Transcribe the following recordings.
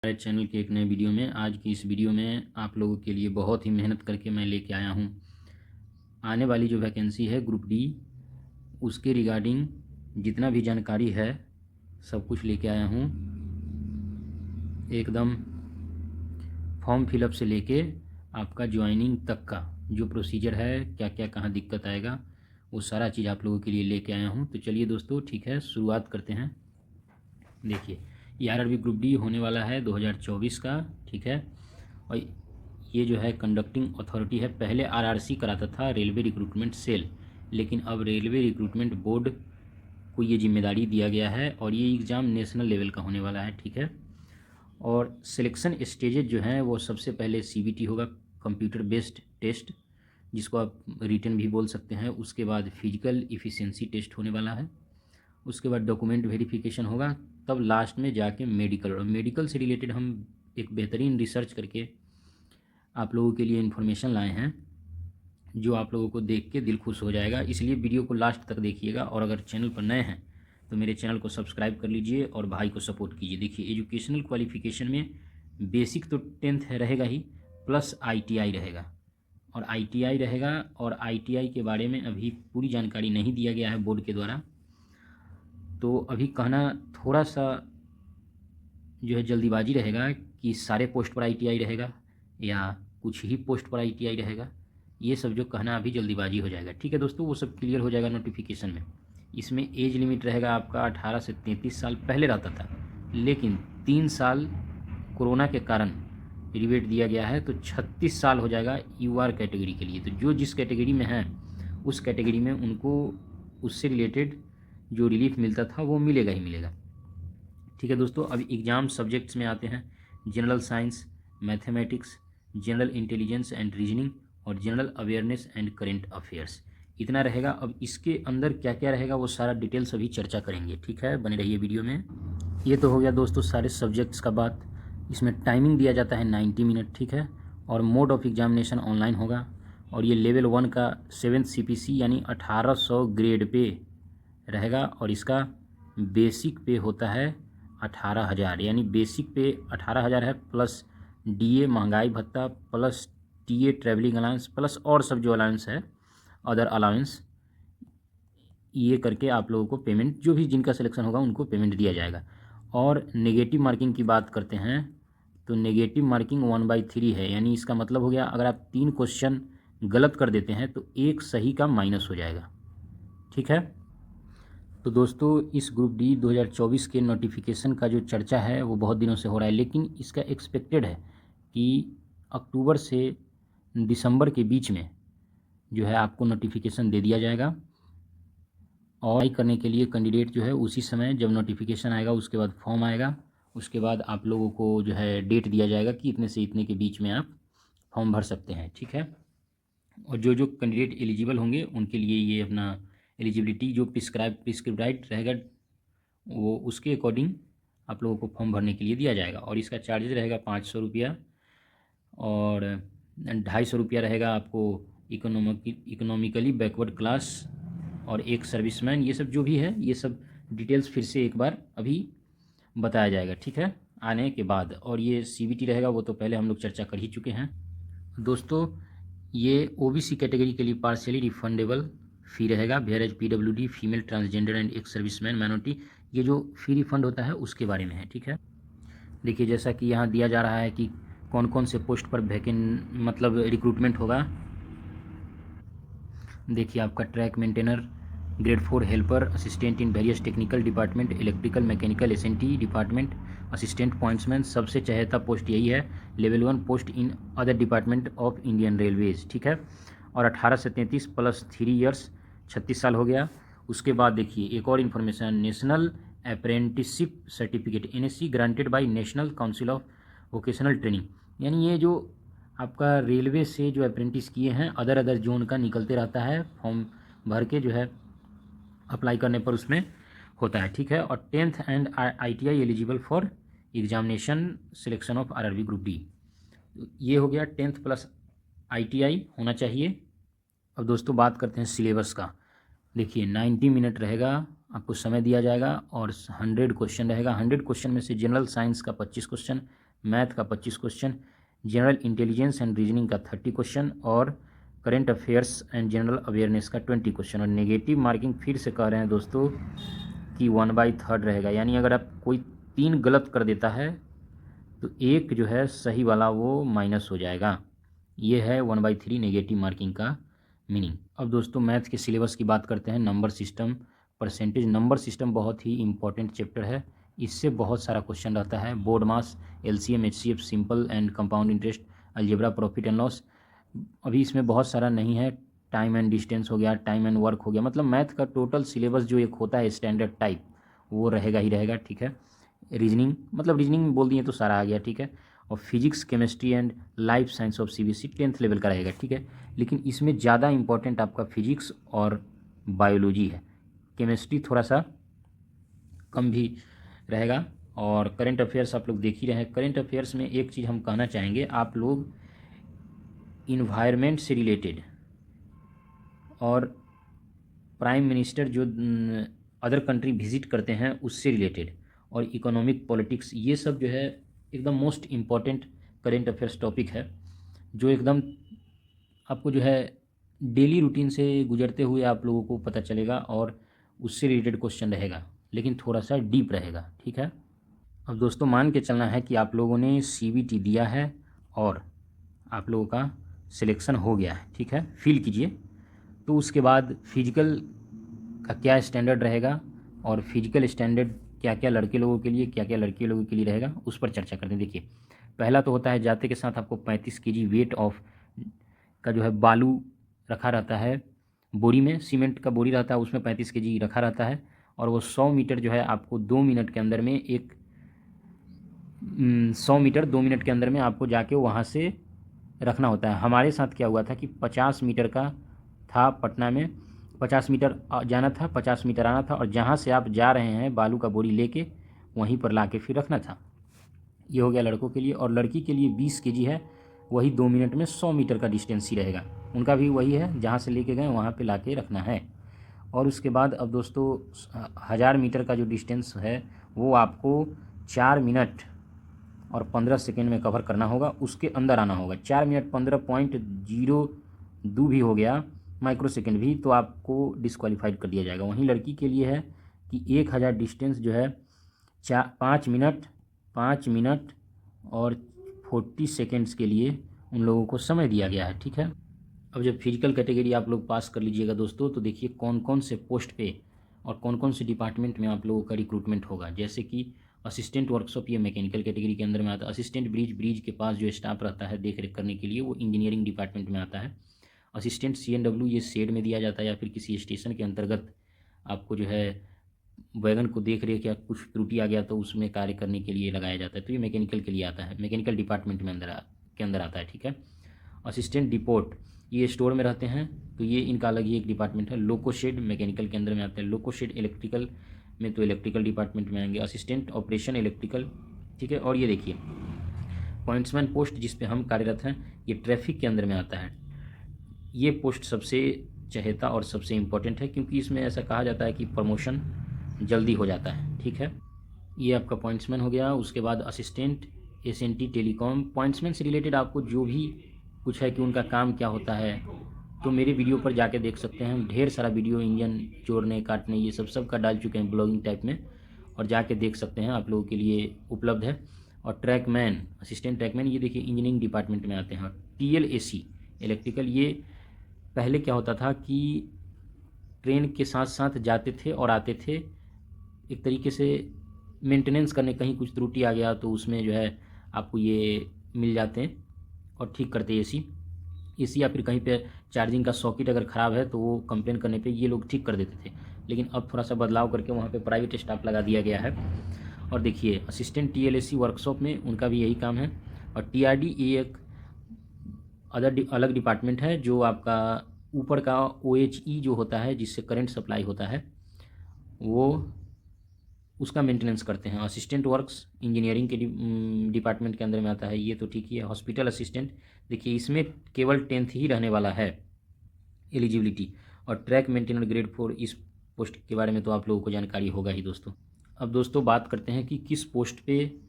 हमारे चैनल के एक नए वीडियो में। आज की इस वीडियो में आप लोगों के लिए बहुत ही मेहनत करके मैं लेके आया हूँ आने वाली जो वैकेंसी है ग्रुप डी, उसके रिगार्डिंग जितना भी जानकारी है सब कुछ लेके आया हूँ। एकदम फॉर्म फिलअप से लेके आपका ज्वाइनिंग तक का जो प्रोसीजर है, क्या क्या कहाँ दिक्कत आएगा, वो सारा चीज़ आप लोगों के लिए लेके आया हूँ। तो चलिए दोस्तों, ठीक है, शुरुआत करते हैं। देखिए, ये आरआरबी ग्रुप डी होने वाला है 2024 का, ठीक है। और ये जो है कंडक्टिंग अथॉरिटी है। पहले आरआरसी कराता था रेलवे रिक्रूटमेंट सेल, लेकिन अब रेलवे रिक्रूटमेंट बोर्ड को ये जिम्मेदारी दिया गया है और ये एग्ज़ाम नेशनल लेवल का होने वाला है, ठीक है। और सिलेक्शन स्टेजेज जो हैं वो सबसे पहले सीबीटी होगा, कंप्यूटर बेस्ड टेस्ट, जिसको आप रिटन भी बोल सकते हैं। उसके बाद फिजिकल इफ़िशियंसी टेस्ट होने वाला है। उसके बाद डॉक्यूमेंट वेरिफिकेशन होगा, तब लास्ट में जाके मेडिकल। और मेडिकल से रिलेटेड हम एक बेहतरीन रिसर्च करके आप लोगों के लिए इन्फॉर्मेशन लाए हैं, जो आप लोगों को देख के दिल खुश हो जाएगा। इसलिए वीडियो को लास्ट तक देखिएगा। और अगर चैनल पर नए हैं तो मेरे चैनल को सब्सक्राइब कर लीजिए और भाई को सपोर्ट कीजिए। देखिए, एजुकेशनल क्वालिफिकेशन में बेसिक तो 10th है रहेगा ही, प्लस आईटीआई रहेगा। और आईटीआई रहेगा, और आईटीआई के बारे में अभी पूरी जानकारी नहीं दिया गया है बोर्ड के द्वारा, तो अभी कहना थोड़ा सा जो है जल्दीबाजी रहेगा कि सारे पोस्ट पर आईटीआई रहेगा या कुछ ही पोस्ट पर आईटीआई रहेगा। ये सब जो कहना अभी जल्दीबाजी हो जाएगा, ठीक है दोस्तों। वो सब क्लियर हो जाएगा नोटिफिकेशन में। इसमें एज लिमिट रहेगा आपका 18 से 33 साल पहले रहता था, लेकिन 3 साल कोरोना के कारण रिबेट दिया गया है, तो 36 साल हो जाएगा यूआर कैटेगरी के लिए। तो जो जिस कैटेगरी में है उस कैटेगरी में उनको उससे रिलेटेड जो रिलीफ मिलता था वो मिलेगा ही मिलेगा, ठीक है दोस्तों। अब एग्ज़ाम सब्जेक्ट्स में आते हैं। General science, mathematics, general intelligence and reasoning और general awareness and current affairs, इतना रहेगा। अब इसके अंदर क्या क्या रहेगा वो सारा डिटेल्स अभी चर्चा करेंगे, ठीक है। बने रहिए वीडियो में। ये तो हो गया दोस्तों सारे सब्जेक्ट्स का बात। इसमें टाइमिंग दिया जाता है 90 मिनट, ठीक है। और मोड ऑफ एग्जामिनेशन ऑनलाइन होगा। और ये लेवल 1 का 7th CPC यानी 1800 ग्रेड पे रहेगा। और इसका बेसिक पे होता है 18,000, यानी बेसिक पे 18,000 है, प्लस डीए महंगाई भत्ता, plus TA travelling allowance, plus और सब जो अलाउंस है अदर अलाउंस, ये करके आप लोगों को पेमेंट, जो भी जिनका सिलेक्शन होगा उनको पेमेंट दिया जाएगा। और नेगेटिव मार्किंग की बात करते हैं तो नेगेटिव मार्किंग 1/3 है, यानी इसका मतलब हो गया अगर आप 3 क्वेश्चन गलत कर देते हैं तो 1 सही का माइनस हो जाएगा, ठीक है। तो दोस्तों, इस ग्रुप डी 2024 के नोटिफिकेशन का जो चर्चा है वो बहुत दिनों से हो रहा है, लेकिन इसका एक्सपेक्टेड है कि अक्टूबर से दिसंबर के बीच में जो है आपको नोटिफिकेशन दे दिया जाएगा। और अप्लाई करने के लिए कैंडिडेट जो है उसी समय जब नोटिफिकेशन आएगा उसके बाद फॉर्म आएगा, उसके बाद आप लोगों को जो है डेट दिया जाएगा कि इतने से इतने के बीच में आप फॉर्म भर सकते हैं, ठीक है। और जो जो कैंडिडेट एलिजिबल होंगे उनके लिए ये अपना एलिजिबिलिटी जो प्रिस्क्राइब्ड रहेगा वो उसके अकॉर्डिंग आप लोगों को फॉर्म भरने के लिए दिया जाएगा। और इसका चार्जेज रहेगा 500 रुपया, और 250 रुपया रहेगा आपको इकोनॉमिकली बैकवर्ड क्लास और एक सर्विसमैन। ये सब जो भी है ये सब डिटेल्स फिर से एक बार अभी बताया जाएगा, ठीक है, आने के बाद। और ये सीबीटी रहेगा, वो तो पहले हम लोग चर्चा कर ही चुके हैं दोस्तों। ये ओबीसी कैटेगरी के लिए पार्शियली रिफंडेबल फ़ी रहेगा, whereas PWD, female, transgender and एक सर्विसमैन माइनॉरिटी, ये जो फ़ी रिफंड होता है उसके बारे में है, ठीक है। देखिए, जैसा कि यहाँ दिया जा रहा है कि कौन कौन से पोस्ट पर मतलब रिक्रूटमेंट होगा। देखिए, आपका track maintainer, grade 4 helper, assistant in various technical department, electrical, mechanical, SNT department, assistant pointsman, सबसे चहेता पोस्ट यही है। Level 1 post in other department of Indian railways, ठीक है। और 18 से 33 प्लस 3 ईयर्स, 36 साल हो गया। उसके बाद देखिए एक और information, national apprenticeship certificate NSC granted by national council of vocational training, यानी ये जो आपका रेलवे से जो अप्रेंटिस किए हैं अदर जोन का निकलते रहता है, फॉर्म भर के जो है अप्लाई करने पर उसमें होता है, ठीक है। और 10th and ITI eligible for examination selection of RRB group D, ये हो गया 10th प्लस ITI होना चाहिए। अब दोस्तों बात करते हैं सिलेबस का। देखिए, 90 मिनट रहेगा, आपको समय दिया जाएगा और 100 क्वेश्चन रहेगा। 100 क्वेश्चन में से जनरल साइंस का 25 क्वेश्चन, मैथ का 25 question, general intelligence and reasoning का 30 क्वेश्चन और current affairs and general awareness का 20 क्वेश्चन। और नेगेटिव मार्किंग फिर से कह रहे हैं दोस्तों कि 1/3 रहेगा, यानी अगर आप कोई 3 गलत कर देता है तो एक जो है सही वाला वो माइनस हो जाएगा। ये है 1/3 नेगेटिव मार्किंग का मीनिंग। अब दोस्तों मैथ के सिलेबस की बात करते हैं। Number system, percentage. Number system बहुत ही इंपॉर्टेंट चैप्टर है, इससे बहुत सारा क्वेश्चन रहता है। Board mass, LCM, HCF, simple and compound interest, algebra, profit and loss. अभी इसमें बहुत सारा नहीं है। टाइम एंड डिस्टेंस हो गया, टाइम एंड वर्क हो गया, मतलब मैथ का टोटल सिलेबस जो एक होता है स्टैंडर्ड टाइप वो रहेगा ही रहेगा, ठीक है। रीजनिंग, मतलब रीजनिंग बोल दिए तो सारा आ गया, ठीक है। और physics, chemistry and life science of CBSE 10th level का रहेगा, ठीक है। लेकिन इसमें ज़्यादा इंपॉर्टेंट आपका फिजिक्स और बायोलॉजी है। केमिस्ट्री थोड़ा सा कम भी रहेगा। और करंट अफेयर्स आप लोग देख ही रहे हैं। करंट अफेयर्स में एक चीज़ हम कहना चाहेंगे, आप लोग इन्वायरमेंट से रिलेटेड और प्राइम मिनिस्टर जो अदर कंट्री विजिट करते हैं उससे रिलेटेड और इकोनॉमिक पॉलिटिक्स, ये सब जो है एकदम most important current affairs topic है, जो एकदम आपको जो है डेली रूटीन से गुजरते हुए आप लोगों को पता चलेगा और उससे रिलेटेड क्वेश्चन रहेगा, लेकिन थोड़ा सा डीप रहेगा, ठीक है। अब दोस्तों मान के चलना है कि आप लोगों ने सीबीटी दिया है और आप लोगों का सिलेक्शन हो गया है, ठीक है, फील कीजिए। तो उसके बाद फिजिकल का क्या स्टैंडर्ड रहेगा और फिजिकल स्टैंडर्ड क्या क्या लड़के लोगों के लिए, क्या क्या लड़की लोगों के लिए रहेगा, उस पर चर्चा करते हैं। देखिए, पहला तो होता है जाते के साथ आपको 35 kg वेट ऑफ का जो है बालू रखा रहता है बोरी में, सीमेंट का बोरी रहता है उसमें 35 kg रखा रहता है। और वो 100 मीटर जो है आपको 2 मिनट के अंदर में 100 मीटर 2 मिनट के अंदर में आपको जाके वहाँ से रखना होता है। हमारे साथ क्या हुआ था कि 50 मीटर का था, पटना में 50 मीटर जाना था, 50 मीटर आना था, और जहाँ से आप जा रहे हैं बालू का बोरी लेके वहीं पर लाके फिर रखना था। ये हो गया लड़कों के लिए। और लड़की के लिए 20 kg है, वही 2 मिनट में 100 मीटर का डिस्टेंस ही रहेगा, उनका भी वही है, जहाँ से लेके गए वहाँ पे लाके रखना है। और उसके बाद अब दोस्तों 1000 मीटर का जो डिस्टेंस है वो आपको 4 मिनट और 15 सेकेंड में कवर करना होगा, उसके अंदर आना होगा। 4 मिनट 15.02 भी हो गया, माइक्रो सेकेंड भी, तो आपको डिस्क्वालीफाइड कर दिया जाएगा। वहीं लड़की के लिए है कि 1000 डिस्टेंस जो है 5 मिनट और 40 सेकेंड्स के लिए उन लोगों को समय दिया गया है, ठीक है। अब जब फिजिकल कैटेगरी आप लोग पास कर लीजिएगा दोस्तों, तो देखिए कौन कौन से पोस्ट पे और कौन कौन से डिपार्टमेंट में आप लोगों का रिक्रूटमेंट होगा। जैसे कि असिस्टेंट वर्कशॉप, ये मैकेनिकल कैटेगरी के अंदर में आता है। असिस्टेंट ब्रिज के पास जो स्टाफ रहता है देख रेख करने के लिए, वो इंजीनियरिंग डिपार्टमेंट में आता है। असिस्टेंट CNW ये शेड में दिया जाता है या फिर किसी स्टेशन के अंतर्गत आपको जो है वैगन को देख रेख या कुछ त्रुटि आ गया तो उसमें कार्य करने के लिए लगाया जाता है, तो ये मैकेनिकल के लिए आता है, मैकेनिकल डिपार्टमेंट में के अंदर आता है, ठीक है। असिस्टेंट डिपोट, ये स्टोर में रहते हैं, तो ये इनका अलग ही एक डिपार्टमेंट है। लोको शेड मैकेनिकल के अंदर में आता है। लोको शेड इलेक्ट्रिकल में तो इलेक्ट्रिकल डिपार्टमेंट में आएंगे। असिस्टेंट ऑपरेशन इलेक्ट्रिकल, ठीक है। और ये देखिए पॉइंट्समैन पोस्ट जिस पे हम कार्यरत हैं, ये ट्रैफिक के अंदर में आता है। ये पोस्ट सबसे चहेता और सबसे इम्पोर्टेंट है, क्योंकि इसमें ऐसा कहा जाता है कि प्रमोशन जल्दी हो जाता है, ठीक है। ये आपका पॉइंट्समैन हो गया। उसके बाद असिस्टेंट SNT टेलीकॉम, पॉइंट्समैन से रिलेटेड आपको जो भी कुछ है कि उनका काम क्या होता है, तो मेरे वीडियो पर जाके देख सकते हैं। हम ढेर सारा वीडियो इंजन जोड़ने काटने ये सब का डाल चुके हैं ब्लॉगिंग टाइप में, और जाके देख सकते हैं, आप लोगों के लिए उपलब्ध है। और ट्रैकमैन, असिस्टेंट ट्रैकमैन, ये देखिए इंजीनियरिंग डिपार्टमेंट में आते हैं। TLAC इलेक्ट्रिकल, ये पहले क्या होता था कि ट्रेन के साथ साथ जाते थे और आते थे, एक तरीके से मेंटेनेंस करने, कहीं कुछ त्रुटि आ गया तो उसमें जो है आपको ये मिल जाते हैं और ठीक करते एसी या फिर कहीं पे चार्जिंग का सॉकेट अगर ख़राब है तो वो कंप्लेन करने पे ये लोग ठीक कर देते थे। लेकिन अब थोड़ा सा बदलाव करके वहाँ पे प्राइवेट स्टाफ लगा दिया गया है। और देखिए असिस्टेंट TLAC वर्कशॉप में उनका भी यही काम है। और TRD ये एक अलग डिपार्टमेंट है, जो आपका ऊपर का OHE जो होता है जिससे करंट सप्लाई होता है, वो उसका मेंटेनेंस करते हैं। असिस्टेंट वर्क्स इंजीनियरिंग के डिपार्टमेंट के अंदर में आता है, ये तो ठीक ही है। हॉस्पिटल असिस्टेंट, देखिए इसमें केवल 10th ही रहने वाला है एलिजिबिलिटी। और ट्रैक मेंटेनर ग्रेड 4, इस पोस्ट के बारे में तो आप लोगों को जानकारी होगा ही दोस्तों। अब दोस्तों बात करते हैं कि किस पोस्ट पे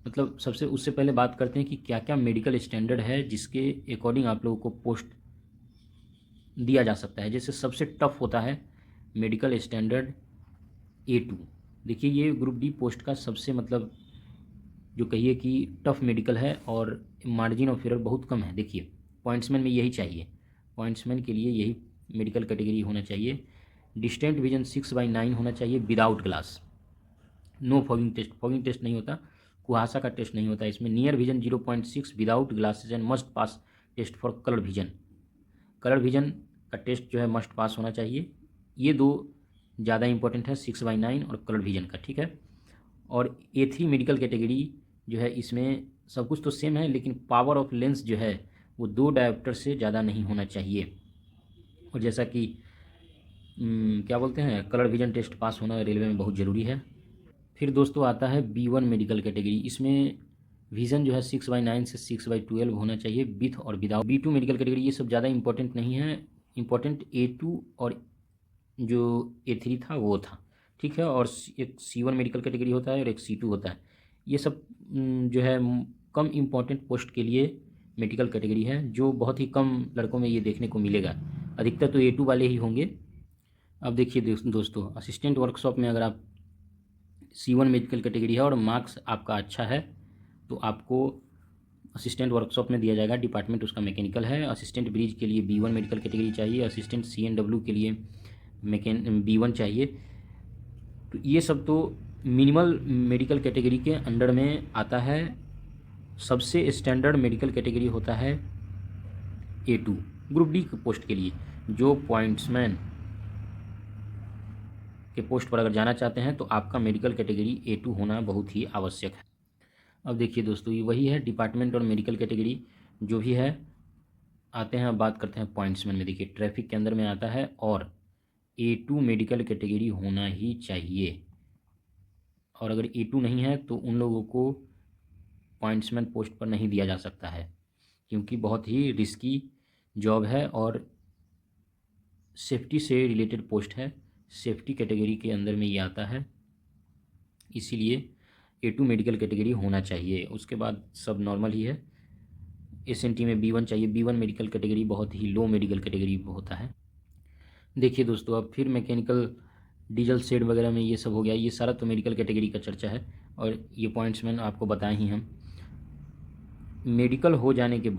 मतलब सबसे उससे पहले बात करते हैं कि क्या क्या मेडिकल स्टैंडर्ड है जिसके अकॉर्डिंग आप लोगों को पोस्ट दिया जा सकता है। जैसे सबसे टफ होता है मेडिकल स्टैंडर्ड A2। देखिए ये ग्रुप डी पोस्ट का सबसे मतलब जो कहिए कि टफ मेडिकल है और मार्जिन ऑफ एरर बहुत कम है। देखिए पॉइंट्समैन में यही चाहिए, पॉइंट्समैन के लिए यही मेडिकल कैटेगरी होना चाहिए। डिस्टेंट विजन 6/9 होना चाहिए without glass. No fogging test नहीं होता, कुहासा का टेस्ट नहीं होता इसमें। Near vision 0.6 without glasses and must pass test for colour vision. Colour vision का टेस्ट जो है मस्ट पास होना चाहिए। ये दो ज़्यादा इंपॉर्टेंट है 6/9 और कलर विजन का, ठीक है। और A3 मेडिकल कैटेगरी जो है इसमें सब कुछ तो सेम है, लेकिन पावर ऑफ लेंस जो है वो 2 डायोप्टर से ज़्यादा नहीं होना चाहिए। और जैसा कि क्या बोलते हैं, कलर विजन टेस्ट पास होना रेलवे में बहुत ज़रूरी है। फिर दोस्तों आता है B1 मेडिकल कैटेगरी। इसमें विज़न जो है 6/9 से 6/12 होना चाहिए विथ और विदाउट। B2 मेडिकल कैटेगरी ये सब ज़्यादा इंपॉर्टेंट नहीं है, इंपॉर्टेंट A2 और जो A3 था वो था, ठीक है। और एक C1 मेडिकल कैटेगरी होता है और एक C2 होता है। ये सब जो है कम इम्पॉर्टेंट पोस्ट के लिए मेडिकल कैटेगरी है, जो बहुत ही कम लड़कों में ये देखने को मिलेगा। अधिकतर तो A2 वाले ही होंगे। अब देखिए दोस्तों, असिस्टेंट वर्कशॉप में अगर आप C1 मेडिकल कैटेगरी है और मार्क्स आपका अच्छा है तो आपको असिस्टेंट वर्कशॉप में दिया जाएगा। डिपार्टमेंट उसका मैकेनिकल है। असिस्टेंट ब्रिज के लिए B1 मेडिकल कैटेगरी चाहिए। असिस्टेंट CNW के लिए B1 चाहिए। तो ये सब तो मिनिमल मेडिकल कैटेगरी के अंडर में आता है। सबसे स्टैंडर्ड मेडिकल कैटेगरी होता है A2 ग्रुप डी पोस्ट के लिए। जो पॉइंट्समैन के पोस्ट पर अगर जाना चाहते हैं तो आपका मेडिकल कैटेगरी A2 होना बहुत ही आवश्यक है। अब देखिए दोस्तों, ये वही है डिपार्टमेंट और मेडिकल कैटेगरी जो भी है। आते हैं अब बात करते हैं पॉइंट्समैन में। देखिए ट्रैफिक के अंदर में आता है और A2 मेडिकल कैटेगरी होना ही चाहिए। और अगर A2 नहीं है तो उन लोगों को पॉइंट्समैन पोस्ट पर नहीं दिया जा सकता है, क्योंकि बहुत ही रिस्की जॉब है और सेफ्टी से रिलेटेड पोस्ट है। सेफ्टी कैटेगरी के अंदर में ये आता है, इसीलिए A2 मेडिकल कैटेगरी होना चाहिए। उसके बाद सब नॉर्मल ही है। SNT में B1 चाहिए। B1 मेडिकल कैटेगरी बहुत ही लो मेडिकल कैटेगरी होता है। देखिए दोस्तों, अब फिर मैकेनिकल डीजल शेड वगैरह में ये सब हो गया। ये सारा तो मेडिकल कैटेगरी का चर्चा है और ये पॉइंट्स मैंने आपको बताए ही हम। मेडिकल हो जाने के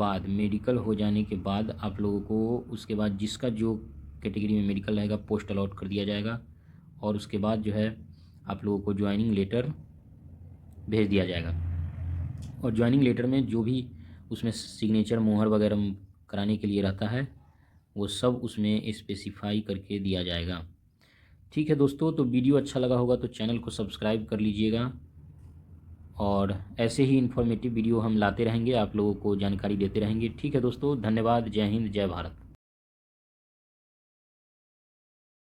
बाद आप लोगों को उसके बाद जिसका जो कैटेगरी में मेडिकल रहेगा पोस्ट अलॉट कर दिया जाएगा और उसके बाद जो है आप लोगों को ज्वाइनिंग लेटर भेज दिया जाएगा। और ज्वाइनिंग लेटर में जो भी उसमें सिग्नेचर मोहर वगैरह कराने के लिए रहता है वो सब उसमें स्पेसिफाई करके दिया जाएगा। ठीक है दोस्तों, तो वीडियो अच्छा लगा होगा तो चैनल को सब्सक्राइब कर लीजिएगा और ऐसे ही इन्फॉर्मेटिव वीडियो हम लाते रहेंगे, आप लोगों को जानकारी देते रहेंगे। ठीक है दोस्तों, धन्यवाद। जय हिंद, जय भारत।